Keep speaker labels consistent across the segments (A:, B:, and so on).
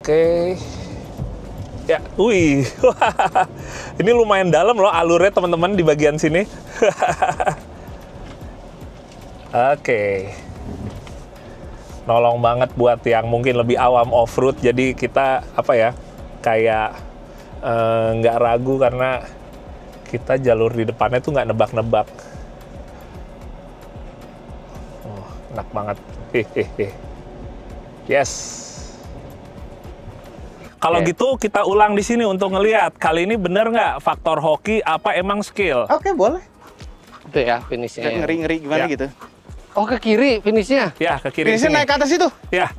A: Oke. Ya, wih. Ini lumayan dalam loh alurnya teman-teman di bagian sini. Oke. Nolong banget buat yang mungkin lebih awam off-road. Jadi kita kayak nggak ragu karena kita jalur di depannya tuh nggak nebak-nebak. Oh, enak banget. Yes. Kalau gitu kita ulang di sini untuk ngelihat kali ini bener nggak faktor hoki apa emang skill?
B: Oke, boleh.
C: Itu ya finishnya.
B: Ngeri-ngeri gimana
A: Ya.
B: gitu.
C: Oh, ke kiri finishnya?
A: Ya, ke kiri
B: Finishnya
A: sini.
B: naik ke atas itu.
A: Ya.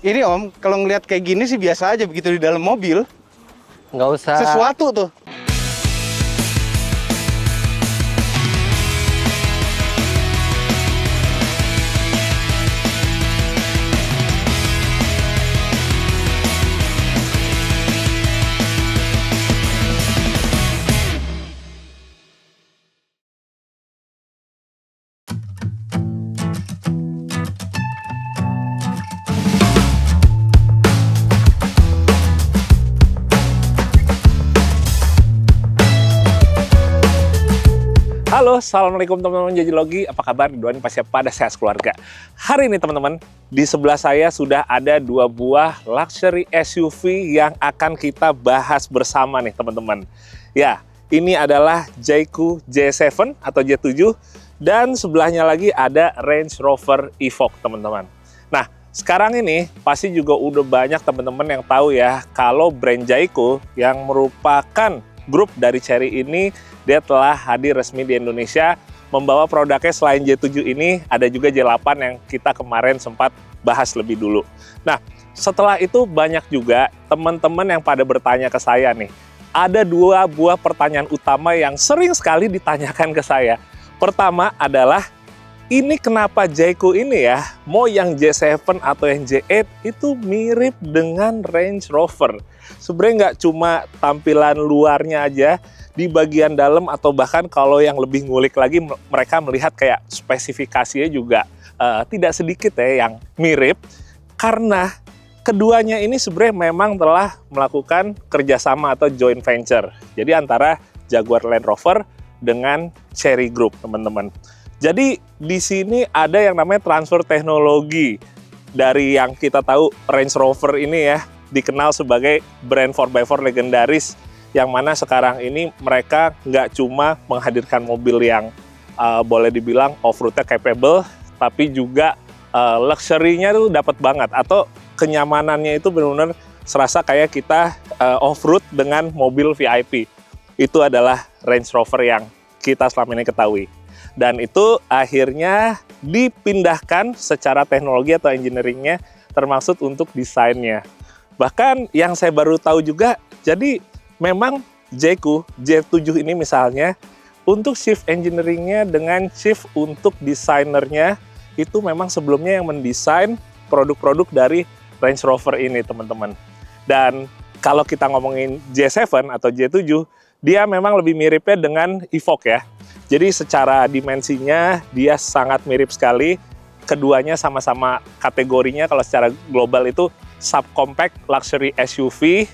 B: Ini Om, kalau ngelihat kayak gini sih biasa aja, begitu di dalam mobil.
C: Nggak usah.
B: Sesuatu tuh.
A: Halo, assalamualaikum teman-teman Jajilogi. Apa kabar? Doain pasti pada sehat keluarga. Hari ini teman-teman, di sebelah saya sudah ada dua buah luxury SUV yang akan kita bahas bersama nih teman-teman. Ya, ini adalah Jayco J7 atau J7 dan sebelahnya lagi ada Range Rover Evoque teman-teman. Nah, sekarang ini pasti juga udah banyak teman-teman yang tahu ya kalau brand Jayco yang merupakan grup dari Chery ini dia telah hadir resmi di Indonesia, membawa produknya selain J7 ini, ada juga J8 yang kita kemarin sempat bahas lebih dulu. Nah, setelah itu banyak juga teman-teman yang pada bertanya ke saya nih. Ada dua buah pertanyaan utama yang sering sekali ditanyakan ke saya. Pertama adalah, ini kenapa Jayco ini ya, mau yang J7 atau yang J8 itu mirip dengan Range Rover. Sebenarnya nggak cuma tampilan luarnya aja, di bagian dalam atau bahkan kalau yang lebih ngulik lagi mereka melihat kayak spesifikasinya juga tidak sedikit ya yang mirip karena keduanya ini sebenarnya memang telah melakukan kerjasama atau joint venture. Jadi antara Jaguar Land Rover dengan Chery Group teman-teman. Jadi di sini ada yang namanya transfer teknologi dari yang kita tahu Range Rover ini ya dikenal sebagai brand 4x4 legendaris yang mana sekarang ini mereka nggak cuma menghadirkan mobil yang boleh dibilang off-roadnya capable, tapi juga luxury-nya tuh dapat banget, atau kenyamanannya itu benar-benar serasa kayak kita off-road dengan mobil VIP. Itu adalah Range Rover yang kita selama ini ketahui. Dan itu akhirnya dipindahkan secara teknologi atau engineering-nya termasuk untuk desainnya. Bahkan yang saya baru tahu juga, jadi memang Jayco J7 ini misalnya untuk shift engineering-nya dengan shift untuk desainernya itu memang sebelumnya yang mendesain produk-produk dari Range Rover ini teman-teman. Dan kalau kita ngomongin J7 atau J7 dia memang lebih miripnya dengan Evoque ya. Jadi secara dimensinya dia sangat mirip sekali. Keduanya sama-sama kategorinya kalau secara global itu subcompact luxury SUV.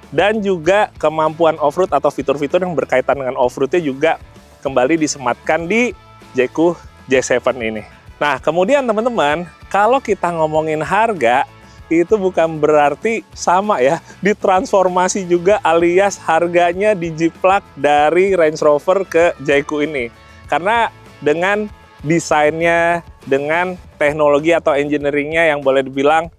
A: Dan juga kemampuan off-road atau fitur-fitur yang berkaitan dengan off-roadnya juga kembali disematkan di Jayco J7 ini. Nah, kemudian teman-teman, kalau kita ngomongin harga, itu bukan berarti sama ya, ditransformasi juga alias harganya dijiplak dari Range Rover ke Jayco ini. Karena dengan desainnya, dengan teknologi atau engineering-nya yang boleh dibilang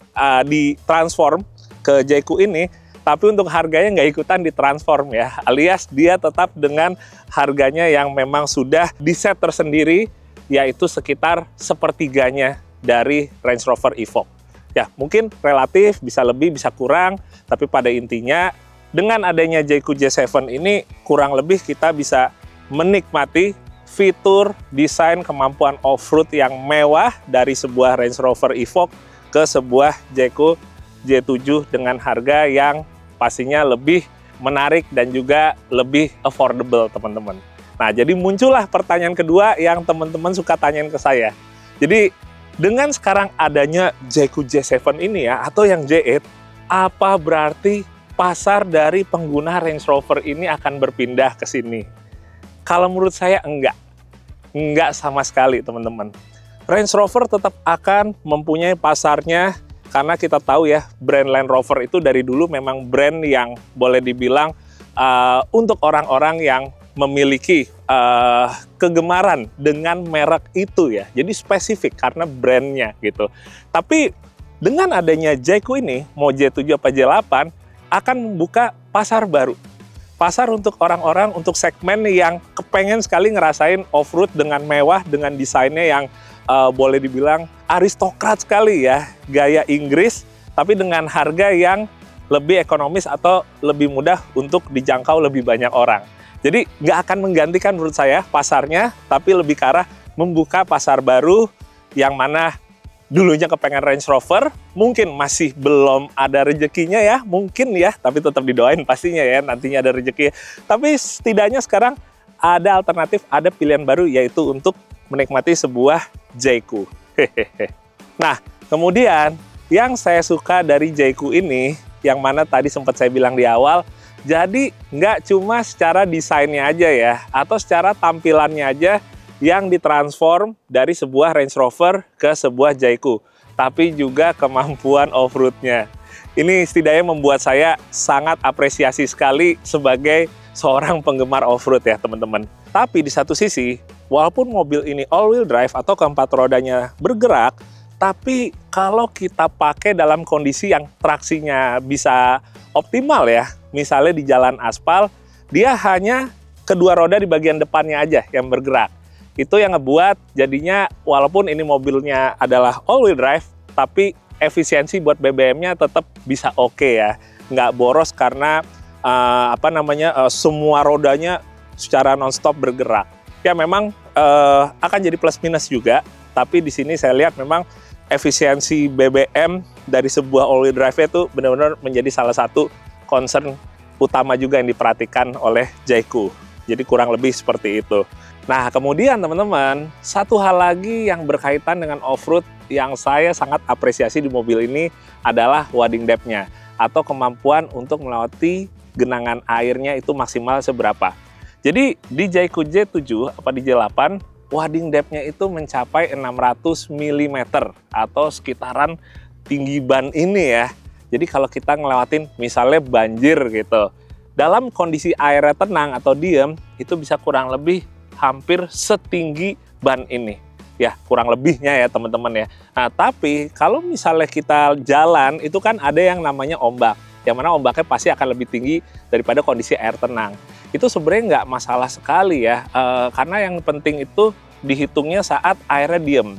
A: ditransform ke Jayco ini, tapi untuk harganya nggak ikutan ditransform ya, alias dia tetap dengan harganya yang memang sudah di-set tersendiri, yaitu sekitar sepertiganya dari Range Rover Evoque. Ya, mungkin relatif, bisa lebih, bisa kurang, tapi pada intinya dengan adanya Jayco J7 ini, kurang lebih kita bisa menikmati fitur, desain, kemampuan off-road yang mewah dari sebuah Range Rover Evoque ke sebuah Jayco J7 dengan harga yang pastinya lebih menarik dan juga lebih affordable teman-teman. Nah, jadi muncullah pertanyaan kedua yang teman-teman suka tanyain ke saya. Jadi Dengan sekarang adanya Jayco J7 ini ya, atau yang J8, apa berarti pasar dari pengguna Range Rover ini akan berpindah ke sini? Kalau menurut saya enggak sama sekali teman-teman. Range Rover tetap akan mempunyai pasarnya, karena kita tahu ya, brand Land Rover itu dari dulu memang brand yang boleh dibilang untuk orang-orang yang memiliki kegemaran dengan merek itu ya. Jadi spesifik karena brandnya gitu. Tapi dengan adanya Jayco ini, mau J7 apa J8, akan membuka pasar baru. Pasar untuk orang-orang, untuk segmen yang kepengen sekali ngerasain off-road dengan mewah, dengan desainnya yang boleh dibilang aristokrat sekali ya. Gaya Inggris, tapi dengan harga yang lebih ekonomis atau lebih mudah untuk dijangkau lebih banyak orang. Jadi nggak akan menggantikan menurut saya pasarnya, tapi lebih ke arah membuka pasar baru yang mana dulunya kepengen Range Rover, mungkin masih belum ada rezekinya ya, mungkin ya, tapi tetap didoain pastinya ya, nantinya ada rezeki. Tapi setidaknya sekarang ada alternatif, ada pilihan baru, yaitu untuk menikmati sebuah Jayco. Nah, kemudian yang saya suka dari Jayco ini, yang mana tadi sempat saya bilang di awal, jadi nggak cuma secara desainnya aja ya, atau secara tampilannya aja yang ditransform dari sebuah Range Rover ke sebuah Jayco, tapi juga kemampuan off-roadnya. Ini setidaknya membuat saya sangat apresiasi sekali sebagai seorang penggemar off-road ya teman-teman. Tapi di satu sisi, walaupun mobil ini all-wheel drive atau keempat rodanya bergerak, tapi kalau kita pakai dalam kondisi yang traksinya bisa optimal ya, misalnya di jalan aspal, dia hanya kedua roda di bagian depannya aja yang bergerak. Itu yang ngebuat jadinya walaupun ini mobilnya adalah all-wheel drive, tapi efisiensi buat BBM-nya tetap bisa oke ya. Nggak boros karena semua rodanya secara non-stop bergerak. Ya memang akan jadi plus minus juga, tapi di sini saya lihat memang efisiensi BBM dari sebuah all-wheel drive itu benar-benar menjadi salah satu concern utama juga yang diperhatikan oleh Jayco. Jadi kurang lebih seperti itu. Nah, kemudian teman-teman, satu hal lagi yang berkaitan dengan off-road yang saya sangat apresiasi di mobil ini adalah wading depth-nya, atau kemampuan untuk melewati genangan airnya itu maksimal seberapa. Jadi di Jayco J7 apa di J8, wading depth-nya itu mencapai 600 mm atau sekitaran tinggi ban ini ya. Jadi kalau kita ngelewatin misalnya banjir gitu, dalam kondisi airnya tenang atau diem, itu bisa kurang lebih hampir setinggi ban ini. Ya, kurang lebihnya ya teman-teman ya. Nah, tapi kalau misalnya kita jalan, itu kan ada yang namanya ombak. Yang mana ombaknya pasti akan lebih tinggi daripada kondisi air tenang. Itu sebenarnya nggak masalah sekali ya, karena yang penting itu dihitungnya saat airnya diem.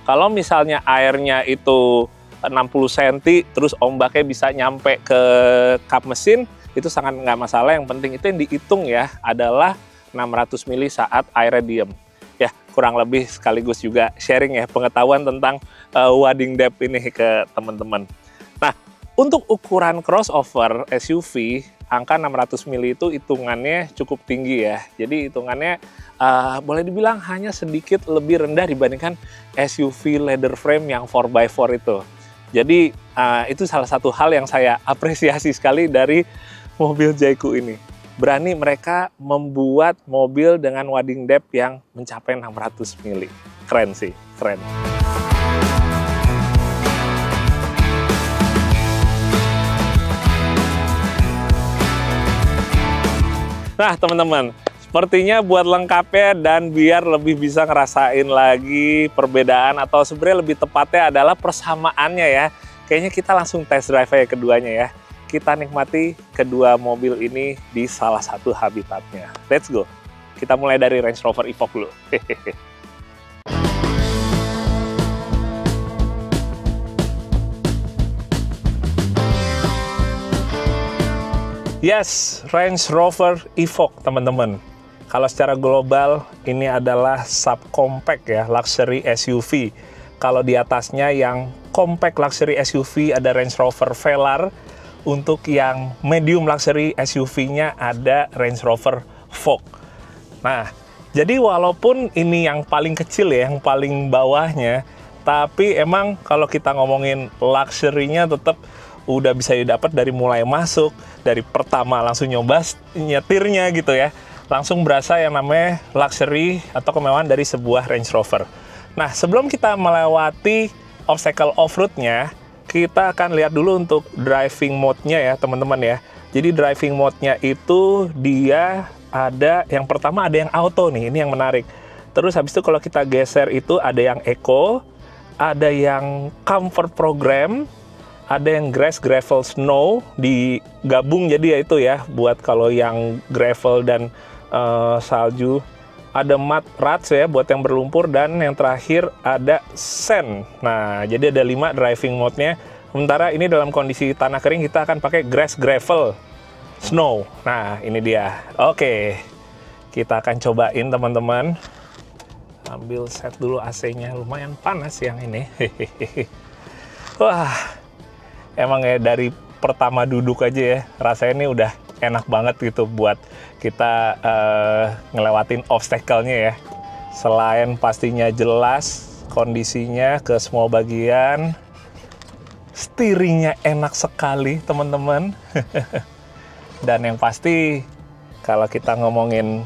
A: Kalau misalnya airnya itu 60 cm, terus ombaknya bisa nyampe ke kap mesin, itu sangat nggak masalah. Yang penting itu yang dihitung ya adalah 600 mili saat airnya diem. Ya, kurang lebih sekaligus juga sharing ya pengetahuan tentang wading depth ini ke teman-teman. Nah, untuk ukuran crossover SUV, angka 600 mili itu hitungannya cukup tinggi ya. Jadi hitungannya boleh dibilang hanya sedikit lebih rendah dibandingkan SUV leather frame yang 4x4 itu. Jadi itu salah satu hal yang saya apresiasi sekali dari mobil Jayco ini. Berani mereka membuat mobil dengan wading depth yang mencapai 600 mili. Keren sih, keren. Nah teman-teman, sepertinya buat lengkapnya dan biar lebih bisa ngerasain lagi perbedaan atau sebenarnya lebih tepatnya adalah persamaannya ya. Kayaknya kita langsung test drive ya keduanya ya. Kita nikmati kedua mobil ini di salah satu habitatnya. Let's go. Kita mulai dari Range Rover Evoque dulu. Yes, Range Rover Evoque teman-teman. Kalau secara global ini adalah subcompact ya, luxury SUV. Kalau di atasnya yang compact luxury SUV ada Range Rover Velar. Untuk yang medium luxury SUV-nya ada Range Rover Vogue. Nah, jadi walaupun ini yang paling kecil ya, yang paling bawahnya, Tapi emang kalau kita ngomongin luxury-nya tetap udah bisa didapat dari mulai masuk, dari pertama langsung nyoba nyetirnya gitu ya. Langsung berasa yang namanya luxury atau kemewahan dari sebuah Range Rover. Nah, sebelum kita melewati obstacle off-road-nya, kita akan lihat dulu untuk driving mode-nya ya teman-teman ya. Jadi driving mode-nya itu dia ada, yang pertama ada yang auto nih, ini yang menarik. Terus habis itu kalau kita geser itu ada yang eco, ada yang comfort program, ada yang grass, gravel, snow, digabung jadi ya itu ya, buat kalau yang gravel dan salju. Ada mud ruts ya, buat yang berlumpur, dan yang terakhir ada sand. Nah, jadi ada 5 driving mode-nya. Sementara ini dalam kondisi tanah kering kita akan pakai grass, gravel, snow. Nah, ini dia. Oke, kita akan cobain teman-teman. Ambil set dulu AC-nya, lumayan panas yang ini. Wah, emang ya dari pertama duduk aja ya, rasanya ini udah enak banget gitu buat kita ngelewatin obstacle-nya ya. Selain pastinya jelas kondisinya ke semua bagian, steeringnya enak sekali teman-teman. Dan yang pasti kalau kita ngomongin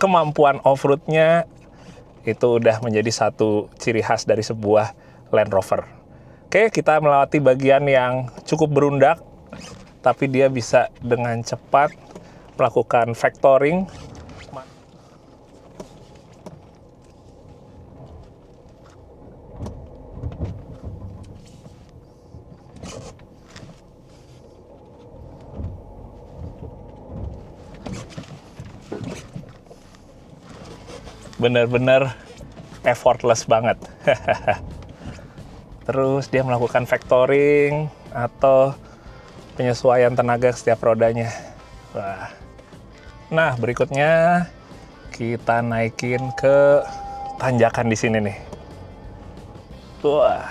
A: kemampuan off-road-nya, itu udah menjadi satu ciri khas dari sebuah Land Rover. Oke, kita melewati bagian yang cukup berundak, tapi dia bisa dengan cepat melakukan factoring. Bener-bener effortless banget. Terus dia melakukan factoring atau penyesuaian tenaga setiap rodanya. Wah. Nah, berikutnya kita naikin ke tanjakan di sini nih. Wah.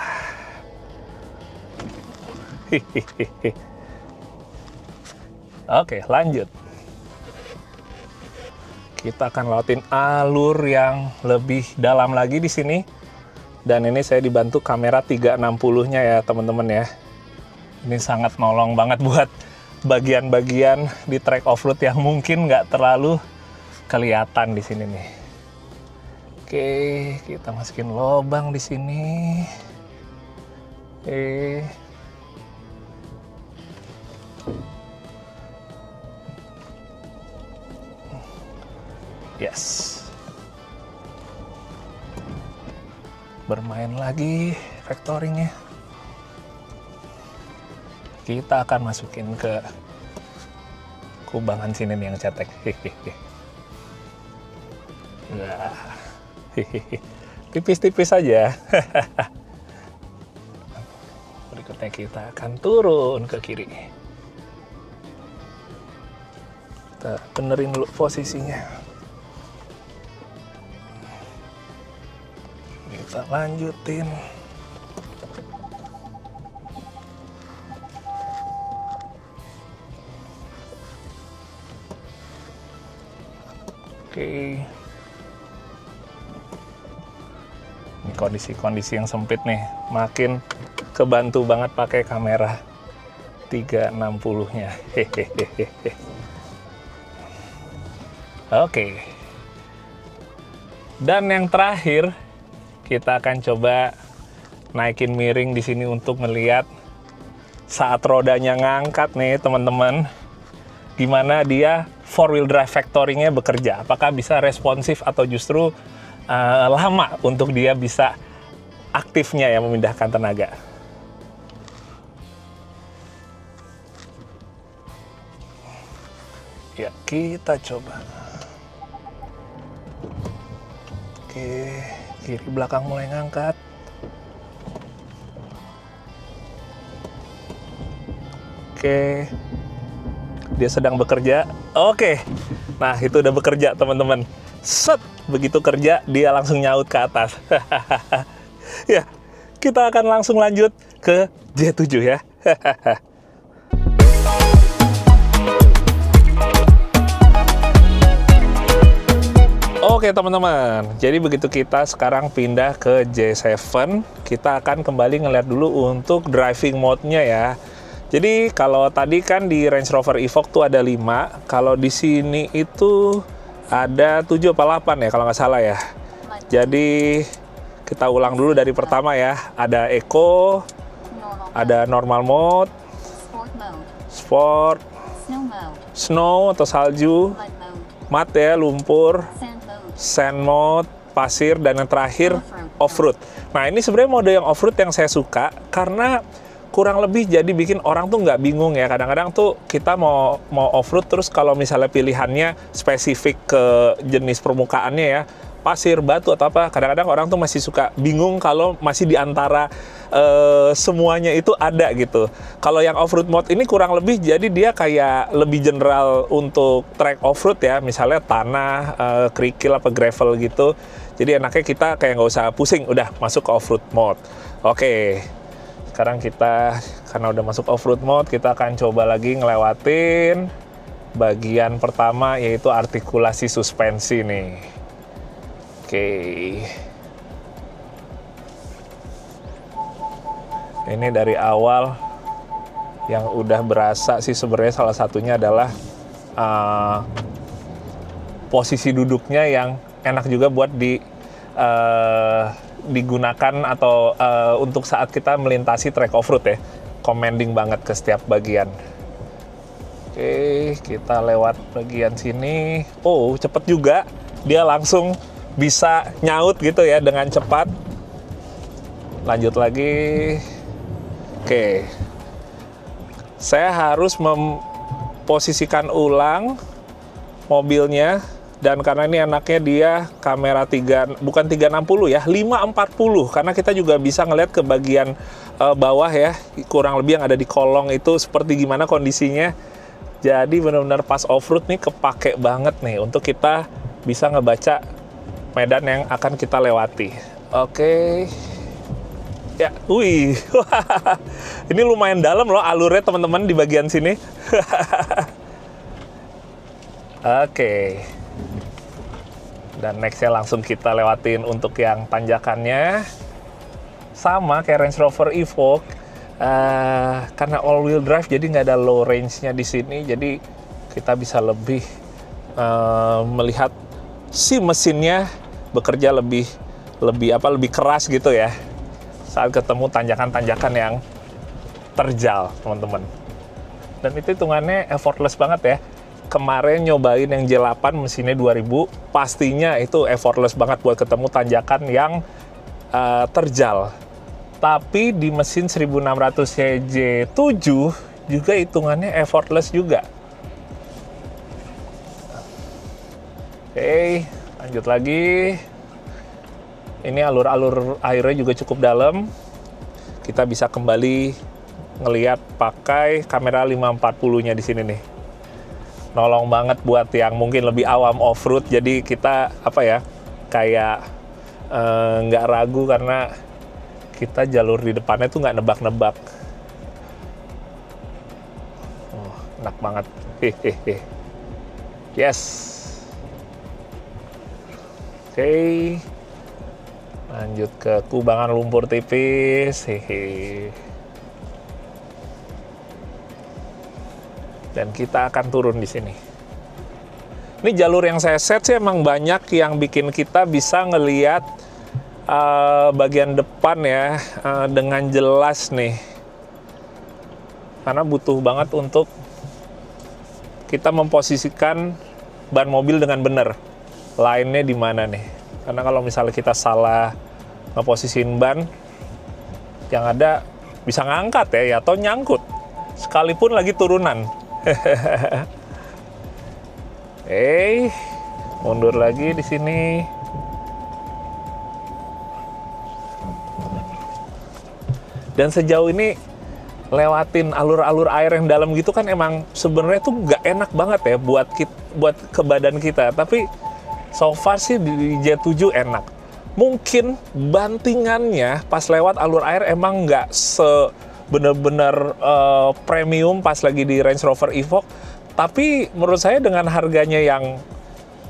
A: Oke, lanjut. Kita akan lewatin alur yang lebih dalam lagi di sini. Dan ini saya dibantu kamera 360-nya ya teman-teman ya. Ini sangat nolong banget buat bagian-bagian di track off-road yang mungkin nggak terlalu kelihatan di sini nih. Oke, kita masukin lubang di sini. Oke. Yes. Bermain lagi factoringnya. Kita akan masukin ke kubangan sini nih yang cetek. Nah. Tipis-tipis aja. Berikutnya kita akan turun ke kiri. Kita benerin dulu posisinya. Kita lanjutin. Oke. Ini kondisi-kondisi yang sempit nih, makin kebantu banget pakai kamera 360-nya. Oke. Dan yang terakhir, kita akan coba naikin miring di sini untuk melihat saat rodanya ngangkat nih teman-teman, gimana dia 4-wheel drive factoringnya bekerja. Apakah bisa responsif atau justru lama untuk dia bisa aktifnya ya memindahkan tenaga. Ya, kita coba. Oke. Kiri belakang mulai ngangkat. Oke. Dia sedang bekerja. Oke. Nah, itu udah bekerja, teman-teman. Set, begitu kerja dia langsung nyaut ke atas. Ya, kita akan langsung lanjut ke J7 ya. Oke teman-teman, jadi begitu kita sekarang pindah ke J7, kita akan kembali ngeliat dulu untuk driving mode-nya ya. Jadi kalau tadi kan di Range Rover Evoque tuh ada 5, kalau di sini itu ada 7 apa 8 ya kalau nggak salah ya. Jadi kita ulang dulu dari pertama ya, ada Eco, ada Normal Mode, Sport, Snow atau salju, Mud ya, lumpur, Sand Mode, pasir, dan yang terakhir Off-Road. Nah ini sebenarnya mode yang Off-Road yang saya suka karena kurang lebih jadi bikin orang tuh nggak bingung ya. Kadang-kadang tuh kita mau off-road terus kalau misalnya pilihannya spesifik ke jenis permukaannya ya, pasir, batu atau apa, kadang-kadang orang tuh masih suka bingung kalau masih di antara semuanya itu ada gitu. Kalau yang off-road mode ini kurang lebih jadi dia kayak lebih general untuk track off-road ya, misalnya tanah, kerikil apa gravel gitu. Jadi enaknya kita kayak nggak usah pusing, udah masuk ke off-road mode. Oke, sekarang kita karena udah masuk off-road mode, kita akan coba lagi ngelewatin bagian pertama yaitu artikulasi suspensi nih. Oke. Ini dari awal yang udah berasa sih sebenarnya salah satunya adalah posisi duduknya yang enak juga buat digunakan atau untuk saat kita melintasi track off-road ya. Commanding banget ke setiap bagian. Oke, kita lewat bagian sini. Oh, cepet juga. Dia langsung bisa nyaut gitu ya dengan cepat. Lanjut lagi. Oke. Saya harus memposisikan ulang mobilnya, dan karena ini anaknya dia kamera bukan 360 ya, 540, karena kita juga bisa ngeliat ke bagian bawah ya, kurang lebih yang ada di kolong itu seperti gimana kondisinya. Jadi benar-benar pas off-road nih kepake banget nih untuk kita bisa ngebaca medan yang akan kita lewati. Oke. Ya, wih. Ini lumayan dalam loh alurnya teman-teman di bagian sini. Oke. Dan nextnya langsung kita lewatin untuk yang tanjakannya. Sama kayak Range Rover Evoque. Karena all wheel drive jadi nggak ada low range-nya di sini. Jadi kita bisa lebih melihat si mesinnya bekerja lebih keras gitu ya saat ketemu tanjakan-tanjakan yang terjal teman-teman. Dan itu hitungannya effortless banget ya. Kemarin nyobain yang J8 mesinnya 2000, pastinya itu effortless banget buat ketemu tanjakan yang terjal. Tapi di mesin 1600 CJ7 juga hitungannya effortless juga. Oke, lanjut lagi. Ini alur-alur airnya juga cukup dalam. Kita bisa kembali ngelihat pakai kamera 540-nya di sini nih. Nolong banget buat yang mungkin lebih awam off-road. Jadi kita kayak nggak ragu karena kita jalur di depannya tuh nggak nebak-nebak. Oh, enak banget. Hehehe. Yes. Oke. Lanjut ke kubangan lumpur tipis. Hehe. Dan kita akan turun di sini. Ini jalur yang saya set sih emang banyak yang bikin kita bisa ngelihat bagian depan ya dengan jelas nih. Karena butuh banget untuk kita memposisikan ban mobil dengan benar. Line-nya di mana nih? Karena kalau misalnya kita salah ngeposisiin ban, yang ada bisa ngangkat ya atau nyangkut. Sekalipun lagi turunan. Mundur lagi di sini. Dan sejauh ini lewatin alur-alur air yang dalam gitu kan emang sebenarnya tuh nggak enak banget ya buat ke badan kita. Tapi so far sih di J7 enak. Mungkin bantingannya pas lewat alur air emang nggak bener-bener premium pas lagi di Range Rover Evoque. Tapi menurut saya dengan harganya yang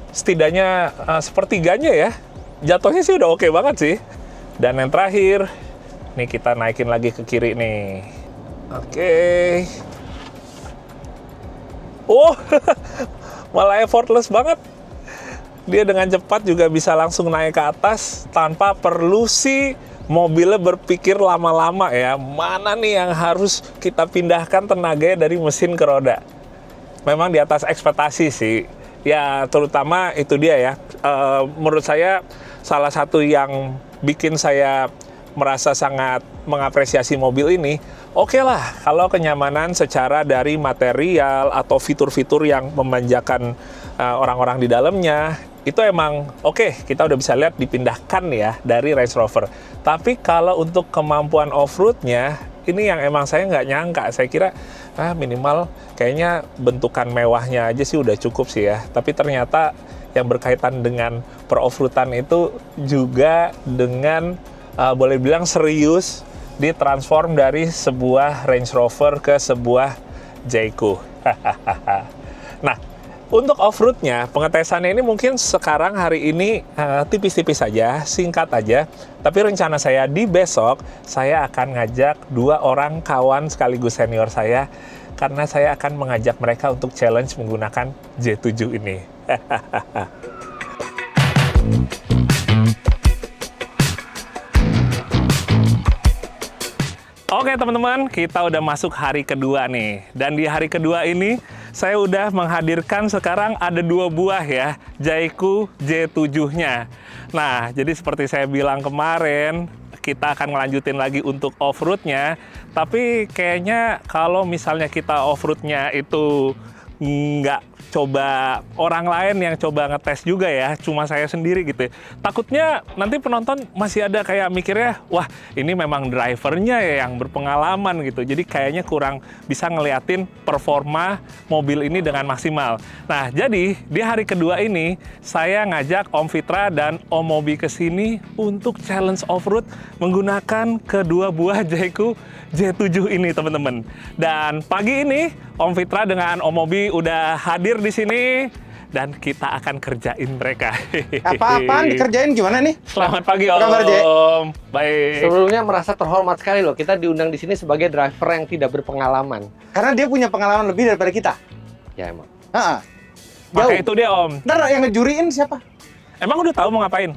A: setidaknya sepertiganya ya. Jatuhnya sih udah oke banget sih. Dan yang terakhir, nih kita naikin lagi ke kiri nih. Oke. Oh, malah effortless banget. Dia dengan cepat juga bisa langsung naik ke atas tanpa perlu si mobilnya berpikir lama-lama ya. Mana nih yang harus kita pindahkan tenaganya dari mesin ke roda. Memang di atas ekspektasi sih. Ya terutama itu dia ya. Menurut saya salah satu yang bikin saya merasa sangat mengapresiasi mobil ini, oke lah kalau kenyamanan secara dari material atau fitur-fitur yang memanjakan orang-orang di dalamnya, itu emang oke, kita udah bisa lihat dipindahkan ya dari Range Rover. Tapi kalau untuk kemampuan off-roadnya, ini yang emang saya nggak nyangka. Saya kira minimal kayaknya bentukan mewahnya aja sih udah cukup sih ya. Tapi ternyata yang berkaitan dengan per-off-roadan itu juga dengan boleh bilang serius ditransform dari sebuah Range Rover ke sebuah Jayco. Nah, untuk off-roadnya, pengetesannya ini mungkin sekarang hari ini tipis-tipis saja, singkat aja. Tapi rencana saya di besok, saya akan ngajak 2 orang kawan sekaligus senior saya, karena saya akan mengajak mereka untuk challenge menggunakan J7 ini. Oke teman-teman, kita udah masuk hari kedua nih. Dan di hari kedua ini, saya udah menghadirkan sekarang ada 2 buah ya, Jayco J7-nya. Nah, jadi seperti saya bilang kemarin, kita akan ngelanjutin lagi untuk off-roadnya. Tapi kayaknya kalau misalnya kita off-roadnya itu nggak coba orang lain yang coba ngetes juga ya, cuma saya sendiri gitu ya. Takutnya nanti penonton masih ada kayak mikirnya, wah ini memang drivernya ya yang berpengalaman gitu, jadi kayaknya kurang bisa ngeliatin performa mobil ini dengan maksimal. Nah jadi di hari kedua ini saya ngajak Om Fitra dan Om Mobi ke sini untuk challenge off-road menggunakan kedua buah Jayco J7 ini teman-teman. Dan pagi ini Om Fitra dengan Om Mobi udah hadir di sini dan kita akan kerjain mereka.
B: Apa-apaan dikerjain gimana nih?
A: Selamat pagi Om.
B: Kabar, Jay?
A: Baik.
C: Sebelumnya merasa terhormat sekali loh, kita diundang di sini sebagai driver yang tidak berpengalaman.
B: Karena dia punya pengalaman lebih daripada kita.
C: Ya emang.
A: Maka itu dia Om.
B: Ntar yang ngejuriin siapa?
A: Emang udah tahu mau ngapain?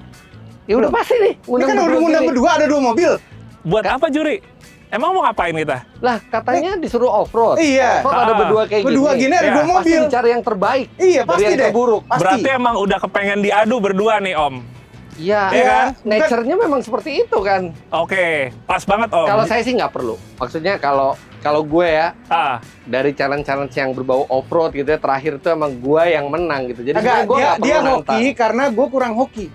C: Ya udah pasti nih.
B: Ini kan udah undang berdua, ada 2 mobil.
A: Buat apa juri? Emang mau ngapain kita?
C: Lah katanya disuruh off-road.
B: Iya.
C: Off-road ada berdua kayak gini.
B: Berdua gini ada
A: Ya,
B: 2 mobil.
C: Pasti dicari yang terbaik.
B: Iya,
C: dari
B: pasti
C: yang
B: deh.
C: terburuk.
B: Pasti.
A: Berarti emang udah kepengen diadu berdua nih Om.
C: Iya,
A: Iya kan?
C: nature-nya memang seperti itu kan.
A: Oke, pas banget Om.
C: Kalau saya sih nggak perlu. Maksudnya kalau gue ya, dari challenge-challenge yang berbau off-road gitu ya, terakhir itu emang gue yang menang gitu. Jadi sebenarnya gue nggak
B: dia
C: perlu nantang.
B: hoki karena gue kurang hoki.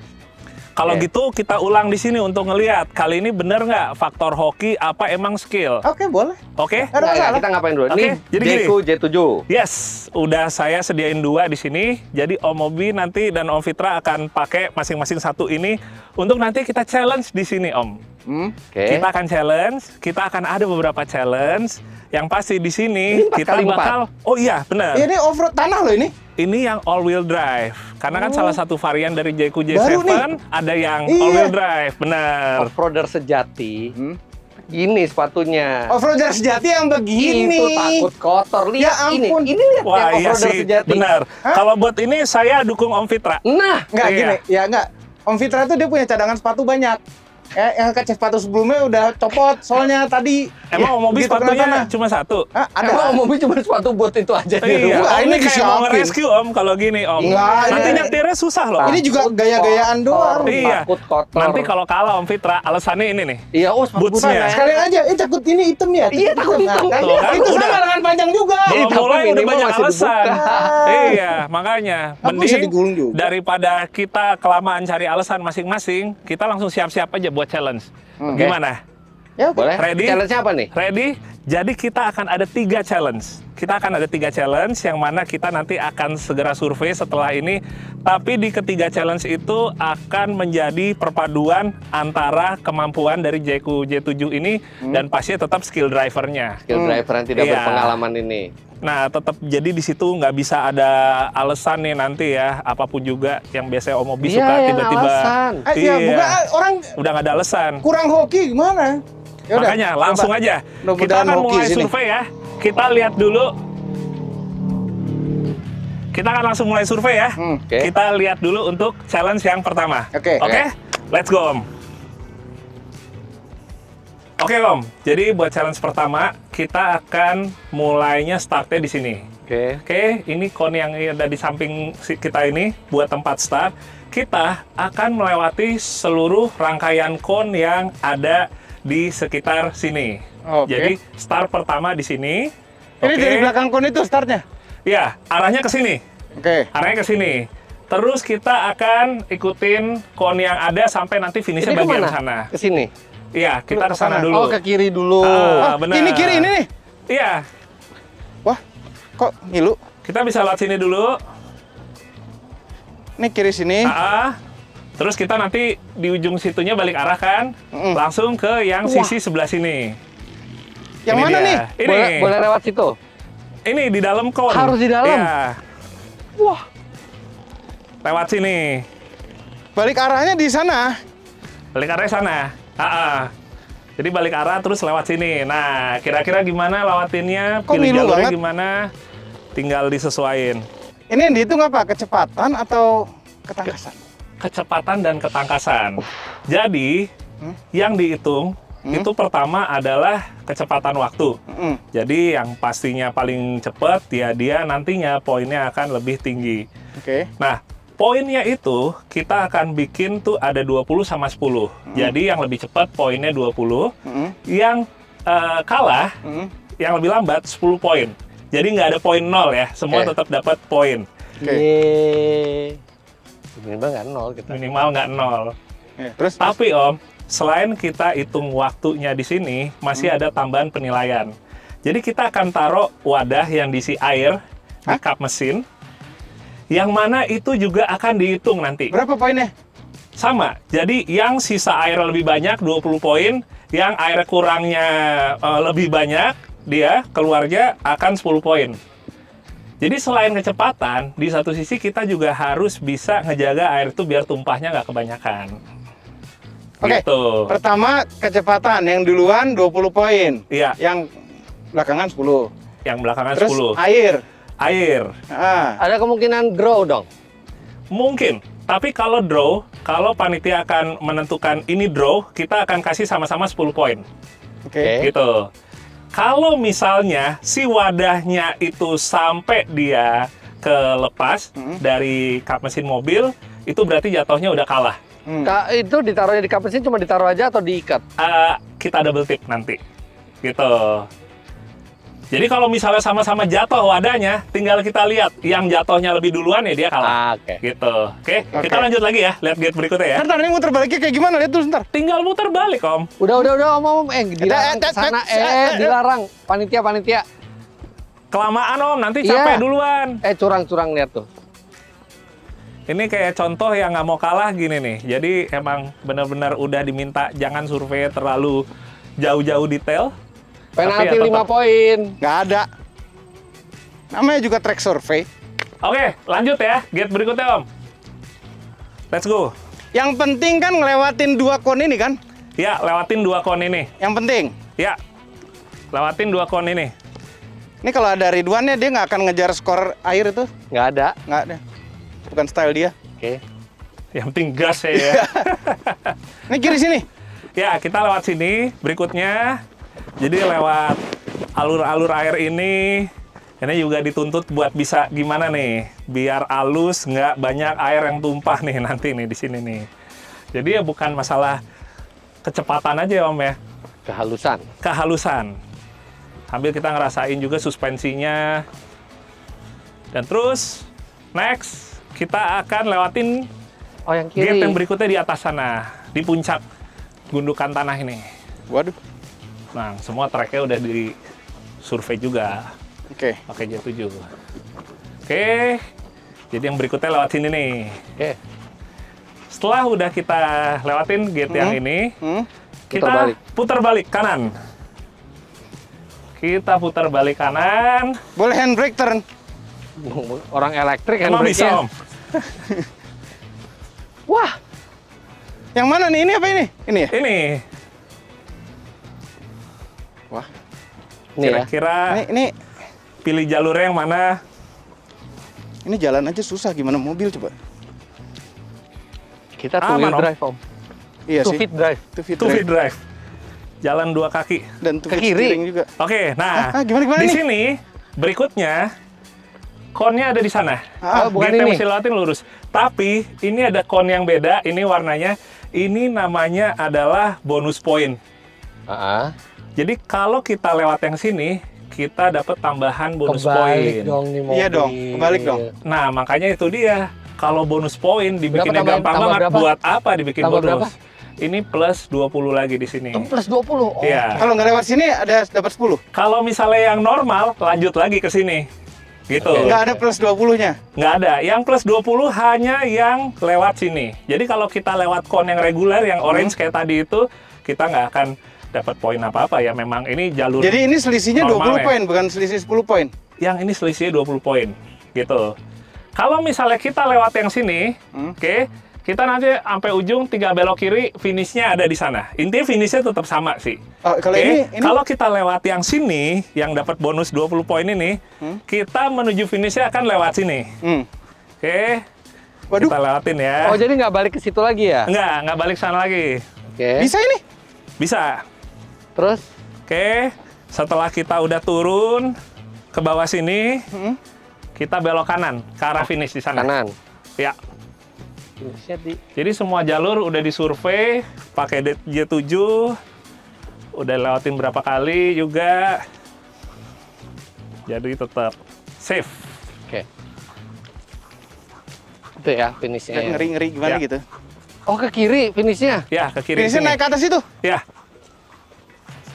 A: Kalau
C: Oke.
A: gitu kita ulang di sini untuk ngelihat kali ini bener nggak faktor hoki apa emang skill.
B: Oke, boleh.
A: Oke?
B: Ada
C: Nggak,
B: masalah.
C: kita ngapain dulu?
A: Oke,
C: Nih,
A: jadi gini.
C: Jayco J7.
A: Yes, udah saya sediain 2 di sini. Jadi Om Mobi nanti dan Om Fitra akan pakai masing-masing 1 ini untuk nanti kita challenge di sini Om.
C: Oke.
A: Kita akan challenge, kita akan ada beberapa challenge. Yang pasti di sini
C: Ini 4
A: kita
C: kali 4.
A: bakal, oh iya benar.
B: Ini off-road tanah loh ini.
A: Ini yang all-wheel drive. Karena kan salah satu varian dari Jayco
B: Baru
A: J7
B: nih.
A: ada yang
B: Iya.
A: all-wheel drive, benar.
C: Off-roader sejati. Gini sepatunya.
B: Off-roader sejati yang begini.
C: Itu takut kotor. Lihat
B: Ya
C: ini.
B: ampun.
C: Ini lihat
A: Wah
C: yang
A: iya
C: off-roader
A: sih,
C: sejati.
A: benar.
B: Hah?
A: Kalau buat ini saya dukung Om Fitra.
C: Nah,
B: Enggak
A: Iya.
B: gini, ya enggak. Om Fitra tuh dia punya cadangan sepatu banyak. Yang kaca sepatu sebelumnya udah copot soalnya tadi.
A: Emang Om Mobi
B: gitu, kena
A: sepatunya
B: tanah.
A: cuma 1?
B: Hah, ada.
C: emang Om Mobi cuma sepatu buat itu aja di
A: Iya,
C: rumah.
B: Wah,
A: Om
B: ini
A: ini kayak mau
B: disiapin.
A: nge-rescue Om kalau gini Om.
B: Enggak,
A: Nanti
B: ini-
A: nyetirnya susah loh.
B: Ini juga gaya-gayaan doang.
A: Iya.
C: Takut kotor.
A: Nanti kalau kalah Om Fitra, alasannya ini nih.
C: Iya, oh sepatu
A: Bootsnya.
C: bukan, ya.
B: Sekalian aja, takut ini hitam ya.
C: Iya, takut hitam.
B: Nah,
A: Tuh, kan
B: itu
A: udah.
B: sama lengan panjang juga.
C: Iya.
A: Belum
C: tapi
A: mulai udah
C: minimal
A: banyak
C: masih
A: alasan.
B: dibuka.
A: Iya, makanya
B: Aku bisa digulung juga.
A: daripada kita kelamaan cari alasan masing-masing, kita langsung siap-siap aja buat challenge. Gimana?
B: Ya, oke.
C: Boleh?
A: Ready?
C: Challenge apa nih?
A: Ready? Jadi kita akan ada 3 challenge. Kita akan ada 3 challenge yang mana kita nanti akan segera survei setelah ini. Tapi di ketiga challenge itu akan menjadi perpaduan antara kemampuan dari JQ J7 ini dan pastinya tetap skill drivernya.
C: Skill driver yang tidak berpengalaman ini.
A: Nah, tetap jadi di situ nggak bisa ada alasan nih nanti ya, apapun juga yang biasanya Om Obi suka tiba-tiba.
B: Iya, bukan orang
A: udah nggak ada alasan.
B: Kurang hoki gimana? Yaudah,
A: makanya langsung aja. Kita akan mulai survei ya. Kita lihat dulu. Kita akan langsung mulai survei ya. Kita lihat dulu untuk challenge yang pertama. Oke, let's go Om. Oke Om, jadi buat challenge pertama kita akan mulainya startnya di sini. Oke, ini kon yang ada di samping kita ini buat tempat start. Kita akan melewati seluruh rangkaian kon yang ada di sekitar sini. Jadi start pertama di sini.
B: Ini dari belakang kon itu startnya?
A: Iya, arahnya ke sini. Arahnya ke sini. Terus kita akan ikutin kon yang ada sampai nanti finishnya bagian sana.
C: Ke sini?
A: Iya, kita ke sana dulu.
C: Oh, ke kiri dulu.
A: Benar.
B: Ini kiri ini nih?
A: Iya.
B: Wah, kok ngilu?
A: Kita bisa lewat sini dulu.
B: Ini kiri sini.
A: Terus kita nanti di ujung situnya balik arah kan, langsung ke yang sisi sebelah sini.
B: Yang
A: ini
B: mana
A: dia.
B: nih?
A: Ini.
C: Boleh lewat situ?
A: Ini di dalam kon.
C: Harus di dalam?
A: Iya.
C: Wah.
A: Lewat sini.
B: Balik arahnya di sana.
A: Balik arahnya sana. Jadi balik arah terus lewat sini. Nah, kira-kira gimana lewatinnya?
B: Kok
A: Pilih jalurnya
B: banget?
A: gimana? Tinggal disesuaiin.
B: Ini yang dihitung apa? Kecepatan atau ketangkasan?
A: Kecepatan dan ketangkasan. Jadi, yang dihitung itu pertama adalah kecepatan waktu. Jadi, yang pastinya paling cepat ya dia nantinya poinnya akan lebih tinggi. Nah, poinnya itu kita akan bikin tuh ada 20 sama 10. Jadi, yang lebih cepat poinnya 20. Yang kalah, yang lebih lambat 10 poin. Jadi, nggak ada poin 0 ya. Semua tetap dapat poin.
C: Minimal nggak 0 kita.
A: Minimal nggak 0.
B: Terus?
A: Tapi Om, selain kita hitung waktunya di sini, masih ada tambahan penilaian. Jadi kita akan taruh wadah yang diisi air di kap mesin, yang mana itu juga akan dihitung nanti.
B: Berapa poinnya?
A: Sama. Jadi yang sisa air lebih banyak 20 poin, yang air kurangnya lebih banyak, dia keluarnya akan 10 poin. Jadi selain kecepatan, di satu sisi kita juga harus bisa ngejaga air itu biar tumpahnya nggak kebanyakan. Gitu.
B: Pertama kecepatan, yang duluan 20 poin.
A: Iya.
B: Yang belakangan 10.
A: Yang belakangan
B: Terus
A: 10. Air.
C: Ada kemungkinan draw dong?
A: Mungkin. Tapi kalau draw, kalau panitia akan menentukan ini draw, kita akan kasih sama-sama 10 poin. Gitu. Kalau misalnya si wadahnya itu sampai dia kelepas dari kap mesin mobil, itu berarti jatuhnya udah kalah.
C: Itu ditaruhnya di kap mesin cuma ditaruh aja atau diikat?
A: Kita double tip nanti. Gitu. Jadi kalau misalnya sama-sama jatuh wadahnya, tinggal kita lihat yang jatuhnya lebih duluan ya dia kalah. Gitu. Oke. Kita lanjut lagi ya, lihat gate berikutnya ya.
B: Ntar ini muter baliknya kayak gimana? Lihat dulu sebentar.
A: Tinggal muter balik Om.
C: Udah Om. Dilarang kesana, dilarang. Panitia.
A: Kelamaan Om, nanti capek duluan.
C: Curang lihat tuh.
A: Ini kayak contoh yang nggak mau kalah gini nih. Jadi emang benar-benar udah diminta jangan survei terlalu jauh-jauh detail.
C: Penalti 5 poin.
B: Nggak ada. Namanya juga track survey.
A: Oke, lanjut ya. Gate berikutnya Om. Let's go.
B: Yang penting kan ngelewatin 2 kon ini kan?
A: Ya, lewatin 2 kon ini.
B: Yang penting?
A: Ya, lewatin 2 kon ini.
B: Ini kalau ada Ridwannya, dia nggak akan ngejar skor air itu?
C: Nggak ada.
B: Nggak ada. Bukan style dia.
A: Yang penting gas ya.
B: Ini kiri sini?
A: Ya, kita lewat sini. Berikutnya, jadi lewat alur-alur air ini juga dituntut buat bisa gimana nih, biar halus, nggak banyak air yang tumpah nih nanti nih di sini nih. Jadi ya bukan masalah kecepatan aja Om ya. Kehalusan. Sambil kita ngerasain juga suspensinya. Dan terus, next, kita akan lewatin
C: yang kiri.
A: gate yang berikutnya di atas sana, di puncak gundukan tanah ini.
B: Waduh.
A: Nah, semua tracknya udah survei juga.
B: Oke.
A: Pakai J7. Oke. Jadi yang berikutnya lewat sini nih.
C: Oke.
A: Setelah udah kita lewatin gate yang ini, kita putar balik kanan. Kita putar balik kanan.
B: Boleh handbrake turn.
C: Orang elektrik
A: Emang bisa, Om?
C: Wah.
B: Yang mana nih? Ini apa ini? Ini ya?
A: Ini.
B: Wah.
C: Ini ya.
A: Kira-kira
B: Ini
A: pilih jalurnya yang mana?
B: ini jalan aja susah, gimana mobil coba?
C: Kita two wheel
A: Om.
C: drive, Om.
B: Iya
C: Two
B: sih.
C: feet drive.
A: Two feet drive. Jalan 2 kaki.
B: Dan two
C: Ke
B: feet
C: kiri.
B: steering juga.
A: Oke, nah
B: Gimana
A: di
B: nih?
A: sini berikutnya konnya ada di sana.
C: Oh, bukan
A: Gate yang
C: ini.
A: mesti lewatin lurus. Tapi ini ada kon yang beda. Ini warnanya. Ini namanya adalah bonus point. Jadi kalau kita lewat yang sini, kita dapat tambahan bonus
C: Kebalik
A: point.
C: dong nih mobil.
B: Iya dong, kebalik dong.
A: Nah, makanya itu dia. Kalau bonus point dibikinnya
C: Berapa
A: gampang
C: tambah
A: banget.
C: berapa?
A: Buat apa dibikin
C: Tambah
A: bonus?
C: berapa?
A: Ini plus 20 lagi di sini.
C: Plus 20. Oh.
A: Iya.
B: Kalau nggak lewat sini ada dapat 10.
A: Kalau misalnya yang normal, lanjut lagi ke sini. Gitu.
B: Nggak ada plus 20-nya.
A: Nggak ada. Yang plus 20 hanya yang lewat sini. Jadi kalau kita lewat kon yang reguler, yang orange kayak tadi itu, kita nggak akan dapat poin apa-apa ya. Memang ini jalur.
B: Jadi ini selisihnya
A: normal
B: 20
A: ya.
B: poin, bukan selisih 10 poin.
A: Yang ini selisihnya 20 poin. Gitu. Kalau misalnya kita lewat yang sini, oke, kita nanti sampai ujung tinggal belok kiri, finishnya ada di sana. Intinya finishnya tetap sama sih.
B: Oh, kalau
A: Oke,
B: ini
A: kalau kita lewat yang sini, yang dapat bonus 20 poin ini, kita menuju finishnya akan lewat sini. Oke,
B: Waduh,
A: kita lewatin ya.
C: Oh, jadi nggak balik ke situ lagi ya?
A: Nggak balik sana lagi.
C: Oke.
B: bisa ini?
A: Bisa.
C: Terus?
A: Oke, setelah kita udah turun ke bawah sini, kita belok kanan ke arah finish di sana.
C: Kanan.
A: Ya.
C: Finishnya di...
A: Jadi semua jalur udah disurvei pakai J7. Udah lewatin berapa kali juga. Jadi tetap safe.
C: Oke. Itu ya finishnya. ya.
B: Ngeri-ngeri gimana
A: Ya.
B: gitu.
C: Oh, ke kiri finishnya.
A: Ya, ke kiri
B: Finishnya
A: sini.
B: naik ke atas itu.
A: Ya.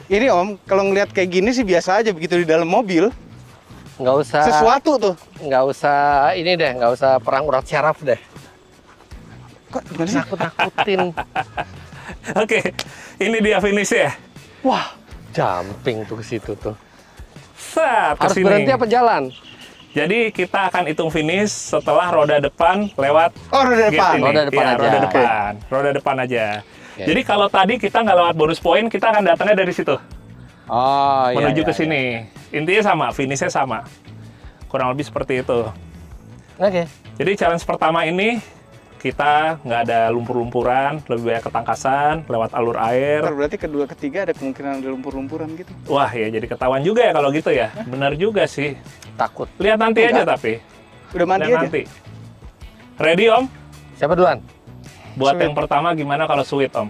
B: Ini Om, kalau ngelihat kayak gini sih biasa aja, begitu di dalam mobil.
C: Nggak usah.
B: Sesuatu tuh.
C: Nggak usah ini deh. Nggak usah perang urat syaraf deh.
B: Kok gimana sih?
C: Nakut-nakutin.
A: Oke. Ini dia finish ya.
C: Wah, jumping tuh ke situ tuh.
A: Set, ke
C: Harus
A: sini.
C: berhenti apa jalan?
A: Jadi kita akan hitung finish setelah roda depan lewat
B: Oh, roda
A: gate
B: depan.
A: ini.
C: Roda depan
A: Iya,
C: aja.
A: Roda depan. Roda depan aja.
C: Oke.
A: Jadi kalau tadi kita nggak lewat bonus poin, kita akan datangnya dari situ.
C: Oh, iya.
A: Menuju
C: iya,
A: ke sini. Intinya sama, finishnya sama. Kurang lebih seperti itu.
C: Oke.
A: Jadi challenge pertama ini kita nggak ada lumpur-lumpuran, lebih banyak ketangkasan, lewat alur air.
B: Berarti kedua ketiga ada kemungkinan ada lumpur-lumpuran gitu.
A: Wah ya jadi ketahuan juga ya kalau gitu ya. Benar juga sih.
C: Takut.
A: Lihat nanti aja
B: Enggak.
A: tapi.
B: Udah mandi
A: Lihat
B: aja.
A: nanti. Ready Om?
C: Siapa duluan?
A: Buat
B: Sweet.
A: yang pertama gimana kalau sweet Om?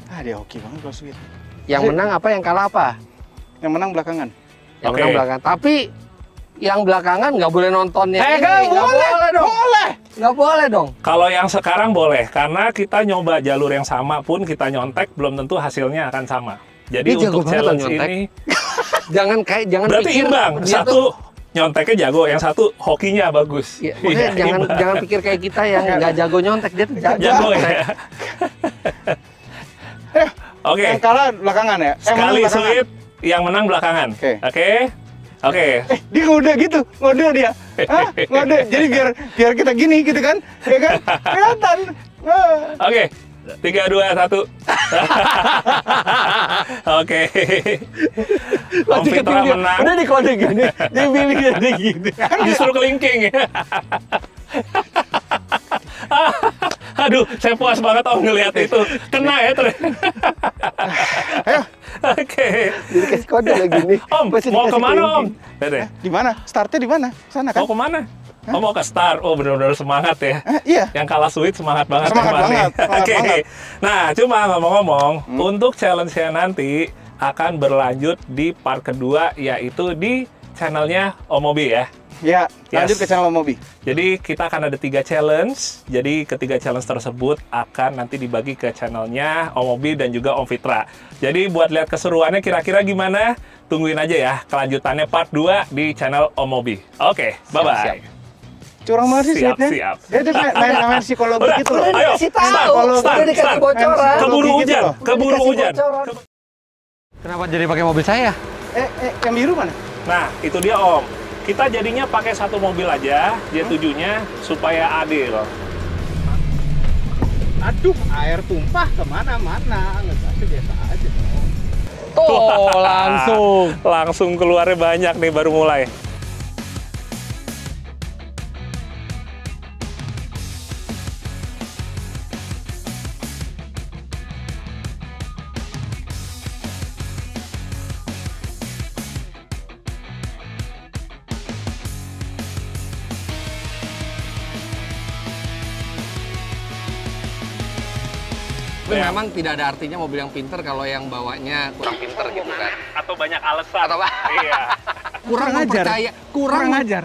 B: Ah, dia hoki banget kalau sweet.
C: Yang menang apa, yang kalah apa?
B: Yang menang belakangan.
C: Yang
A: Oke.
C: menang belakangan. Tapi yang belakangan nggak boleh nontonnya.
B: Nggak boleh
C: dong.
B: Boleh.
C: Nggak boleh dong.
A: Kalau yang sekarang boleh, karena kita nyoba jalur yang sama pun kita nyontek, belum tentu hasilnya akan sama. Jadi
C: Dia jago
A: untuk
C: banget
A: challenge
C: loh nyontek.
A: ini,
C: Jangan
A: berarti
C: pikir
A: imbang.
C: dia
A: Satu
C: tuh-
A: nyonteknya jago, yang satu hokinya bagus.
C: Iya, makanya
A: Iya, imbang.
C: jangan pikir kayak kita yang nggak jago nyontek, dia tuh jago.
A: Jago ya. Oke,
B: Yang kalah belakangan ya?
A: sekali
B: menang belakangan.
A: sweet, yang menang belakangan.
B: Oke.
A: Oke. Oke.
B: Dia ngode gitu, ngode dia. Hah? Ngode. Jadi biar kita gini gitu kan? Ya kan? Kelihatan. Ah.
A: Oke. 3, 2, 1. Oke. Om
C: Masih
A: Fitra
C: ketinggian.
A: menang.
C: Udah dikode gini, dia pilih jadi gini.
A: Justru kelingking. Aduh, saya puas banget Om ngelihat itu. Kena ya ternyata.
B: Ayo,
A: Oke.
C: Jadi kasih kode lagi gini.
A: Om,
C: Masih
A: mau
C: dikasih
A: kemana Om?
C: kelingking.
A: Dede,
B: di mana? Startnya di mana? Sana kan?
A: mau kemana? Oh, mau ke Star. Oh, benar-benar semangat ya.
B: Iya.
A: Yang kalah sweet semangat banget.
B: Semangat
A: yang Bang
B: banget,
A: nih.
B: semangat
A: Oke.
B: banget.
A: Nah, cuma ngomong-ngomong, untuk challenge-nya nanti akan berlanjut di part kedua, yaitu di channelnya Om Mobi ya.
B: Ya, lanjut
A: Yes.
B: ke channel Mobi.
A: Jadi kita akan ada 3 challenge. Jadi ketiga challenge tersebut akan nanti dibagi ke channelnya Om Mobi dan juga Om Fitra. Jadi buat lihat keseruannya kira-kira gimana, tungguin aja ya kelanjutannya part 2 di channel Om Mobi. Oke, bye-bye.
B: Curang banget sih
A: Siap,
B: Seth, ya.
A: siap.
B: Dia tuh main psikologi gitu loh.
A: Ayo,
C: Dikasih tahu,
A: start,
C: udah dikasih
A: start.
C: bocoran.
A: Keburu
B: Gitu
A: hujan,
B: loh.
A: keburu
C: Dikasih
A: hujan.
C: bocoran. Kenapa jadi pakai mobil saya?
B: Yang biru mana?
A: Nah, itu dia Om. Kita jadinya pakai satu mobil aja, dia tujuannya supaya adil.
B: Aduh, air tumpah kemana-mana. Ngegasnya biasa aja dong.
C: Tuh, langsung.
A: Langsung keluarnya banyak nih baru mulai.
C: Tapi memang tidak ada artinya mobil yang pinter kalau yang bawanya kurang pinter gitu kan.
A: Atau banyak alasan.
C: Atau
A: Iya.
C: kurang
B: Kurang ajar.
C: mempercaya,
B: Kurang ajar.